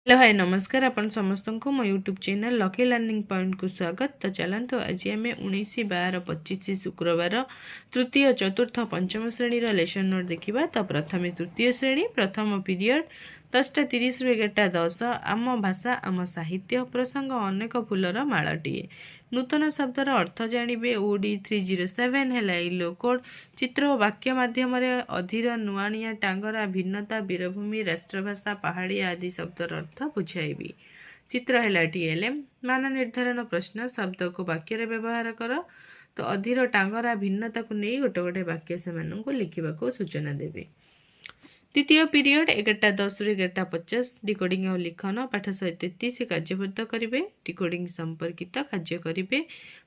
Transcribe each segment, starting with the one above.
Hello hi नमस्कार आपण समस्त को मो YouTube channel lucky learning point को स्वागत। तो चलते आज आम 19/12/25 शुक्रवार तृतीय चतुर्थ पंचम श्रेणी लेसन नोट देखा। तो प्रथम तृतीय श्रेणी प्रथम पीरियड 10:30 रु 11:10 आम भाषा आम साहित्य प्रसंग अनेक फूलर मालटीए नूतन शब्दर अर्थ जानिबे। OD 307 है इलो कोड चित्र और वाक्य माध्यम अधीर नुआनिया टांगरा भिन्नता वीरभूमि राष्ट्रभाषा पहाड़िया आदि शब्दर अर्थ बुझाइबी। चित्र है TLM मान निर्धारण प्रश्न शब्द को वाक्य रे व्यवहार कर। तो अधीर टांगरा भिन्नता को नहीं गोटे गोटे वाक्य से लिखा सूचना देवे। द्वितीय पीरियड 11:10 रु 11:50 डिकोडिंग और लिखन पाठ 133 कार्यभूत करेंगे। डिकोडिंग संपर्कित कार्य करेंगे।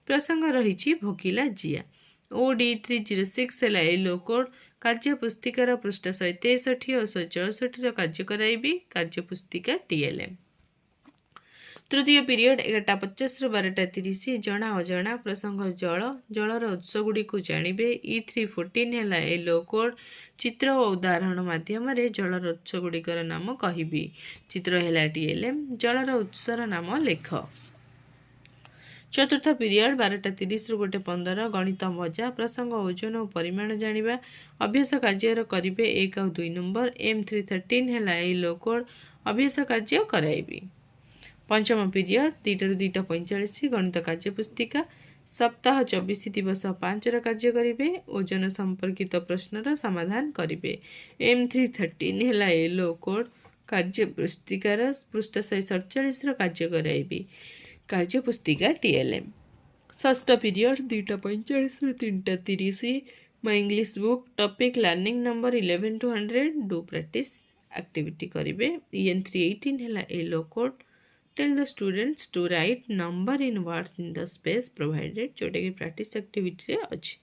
प्रसंग रही भोकिला जिया। OD 306 है येलो कोड कार्य पुस्तिकार पृष्ठ 163 और 164 कार्य कराइबी। कार्य पुस्तिका TLM। तृतीय पीरियड 11:50 रु 12:30 जना अजना प्रसंग जल जलर उत्स गुड़ी को जानवे। E314 है येलो कोड चित्र और उदाहरण माध्यम जलर उत्स गुड़िकर नाम कहबी। चित्र है TLM जलर उत्सर नाम लेख। चतुर्थ पीरियड 12:30 रु 1:15 गणित मजा प्रसंग ओजन और परिमाण जानिबा। अभ्यास कार्य करेंगे 1 और 2 नंबर। M313 है येलो कोड अभ्यास कार्य कराइबी। पंचम पीरियड 2 रु 2:45 गणित कार्य पुस्तिका सप्ताह 24 दिवस 5 कार्य करेंगे। ओजन संपर्कित प्रश्नर समाधान करेंगे। M313 है येलो कोड कार्य पुस्तिकार पृष्ठ 147 कार्य कराइबी। कार्य पुस्तिका TLM। षष्ठ पीरियड 2:45 रु 3:30 my English book topic learning number 11 to 100 do practice activity करेंगे। EN318 है yellow code tell the students to write number in words in the space provided जोटा कि प्रैक्टिस एक्टिविटी अच्छी।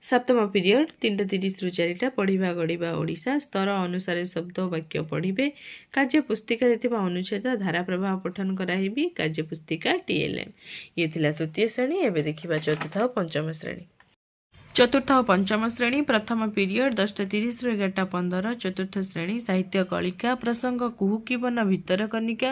सप्तम पीरियड 3:30 रु 4 पढ़ा गढ़ा ओडिशा स्तर अनुसार शब्द वाक्य पढ़े। कार्य पुस्तिका अनुच्छेद धारा प्रभाव पठन कराइबी। कार्य पुस्तिका TLM। ये थिला तृतीय श्रेणी। एवं देखा चतुर्थ और पंचम श्रेणी। चतुर्थ और पंचम श्रेणी प्रथम पीरियड 10:30 रु 11:15 चतुर्थ श्रेणी साहित्य कलिका प्रसंग कुहुकी बन भितर कनिका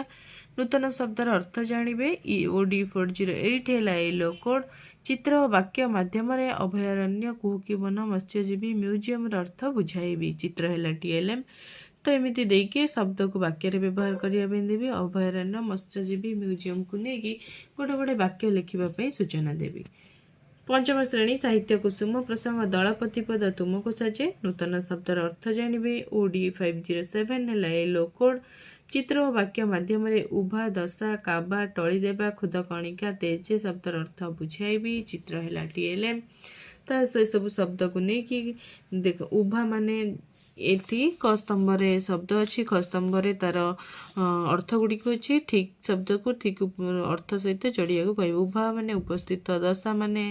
नूतन शब्दर अर्थ जानिबे। OD 408 है येलो कोड चित्र और वाक्य माध्यम अभयारण्य कुहुकी बन मत्स्यजीवी म्यूजियम अर्थ बुझाइबी। चित्र है TLM। तो एमती देके शब्द को वाक्य रे व्यवहार करने देवी। अभयारण्य मत्स्यजीवी म्यूजियम को लेकिन गोटे गोटे वाक्य लिखापी सूचना देवी। पंचम श्रेणी साहित्य कुसुम प्रसंग दलपति पद तुमको साजे नूतन शब्दर अर्थ जानिबे। OD 507 है येलो कोड चित्र और वाक्य माध्यम उभा दशा काबा टली देवा खुद कणिका तेजे शब्दर अर्थ बुझाइबी। चित्र है TLM। तो से सब शब्द को लेकिन देख उभा माने एटी क स्तंभ शब्द अच्छी ख स्तंभ तार अर्थ गुड़िक अच्छी ठीक शब्द को ठीक अर्थ सहित जोड़िया कह। उभा माने उपस्थित दशा माने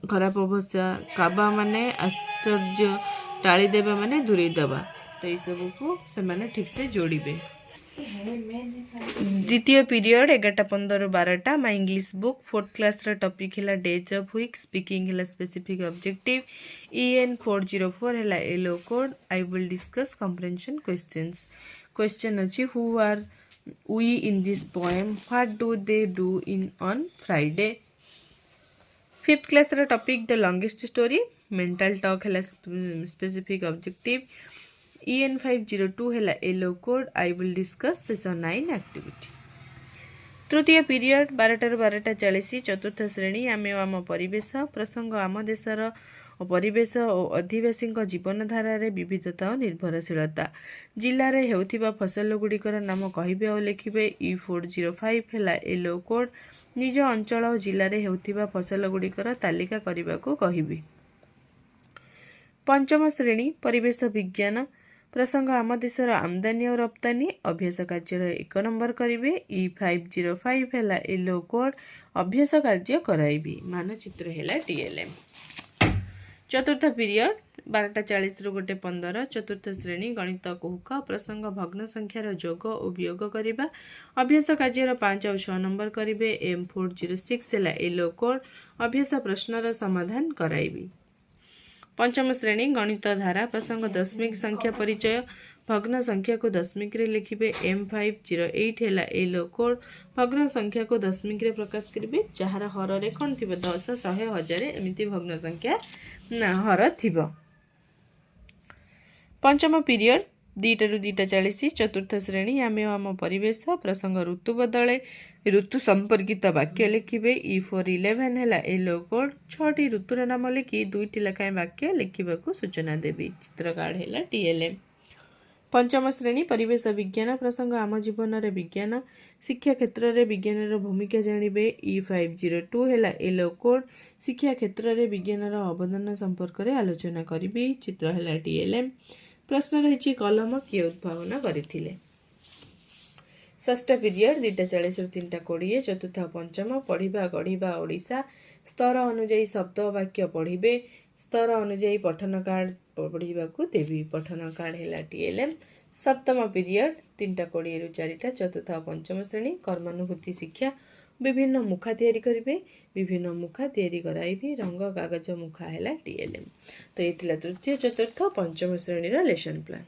खराब अवस्था काबा माने आश्चर्य टाली देवा माने दूरी देवा। तो ये सब को से ठीक से जोड़े। द्वितीय पीरियड 11:15 रु 12 my English book 4th class topic है डेज ऑफ वीक स्पीकिंग है स्पेसिफिक ऑब्जेक्टिव। EN 404 है yellow code I will discuss comprehension questions. Question अच्छी who are we in this poem what do they do in on Friday. 5th class topic the longest story mental talk है specific objective. EN 502 है yellow code I will discuss session 9 activity. तृतीय period 12 रु 12:40 चतुर्थ श्रेणी आमे आम परिवेश प्रसंग आम देशर परिवेश और अधिवासी जीवन धारा विविधता और निर्भरशीलता जिले में होतिबा फसल गुड़िकर नाम कहिबे और लिखिबे। E405 है येलो कोड निज अंचल और जिले में होतिबा फसल गुड़िकर तालिका करने को कहिबी। पंचम श्रेणी परिवेश विज्ञान प्रसंग आम देशर आमदानी और रप्तानी अभ्यास कार्य 1 नंबर करेंगे। E505 है येलो कोड अभ्यास कार्य कराइबी। मानचित्र है TLM। चतुर्थ पीरियड 12:40 रु 1:15 चतुर्थ श्रेणी गणित कुहुक प्रसंग भग्न संख्यार जोग और वियोग करने अभ्यास कार्य 5 और 6 नंबर करेंगे। M406 है येलो कोड अभ्यास प्रश्नर समाधान कराइबी। पंचम श्रेणी गणित धारा प्रसंग दशमिक संख्या परिचय भग्न संख्या को दशमिक रे लिखिबे M508 है एलो कोड भग्न संख्या को दशमिक रे प्रकाश करेंगे जार हर रे कौन थी 10 100 1000 एमती भग्न संख्या ना हर थी। पंचम पीरियड 2टा ରୁ 2:40 चतुर्थ श्रेणी आमे आम परिवेश प्रसंग ऋतु बदले ऋतु संपर्कित वाक्य लिखिबे E4 11 है एलो कोड 6टी ऋतुर नाम लिखि 2टी लेखाएं वाक्य लिखिबाकू सूचना देबी। चित्र कार्ड है TLM। पंचम श्रेणी परिवेश विज्ञान प्रसंग आम जीवन रे विज्ञान शिक्षा क्षेत्र रे विज्ञान भूमिका जानिबे E502 है एलो कोड शिक्षा क्षेत्र रे विज्ञान अवदान संपर्क रे आलोचना करिबी। चित्र है TLM। प्रश्न रही कलम किए उद्भावना करथिले। षष्ठ पीरियड 2:40 ରୁ 3:20 चतुर्थ पंचम पढ़िबा गढ़िबा ओडिशा स्तर अनुଯାयी शब्द वाक्य पढ़िबे स्तर अनुଯାयी पठन कार्ड पढ़िबाकू देवी पठन कार्ड है TLM। सप्तम पीरियड 3:20 ରୁ 4ଟା चतुर्थ पंचम श्रेणी कर्मानुभूति शिक्षा विभिन्न मुखा तैयारी करिवे विभिन्न मुखा तैयारी कराइबी रंग कागज मुखा है TLM। तो ये तृतीय चतुर्थ पंचम श्रेणी लेसन प्लान।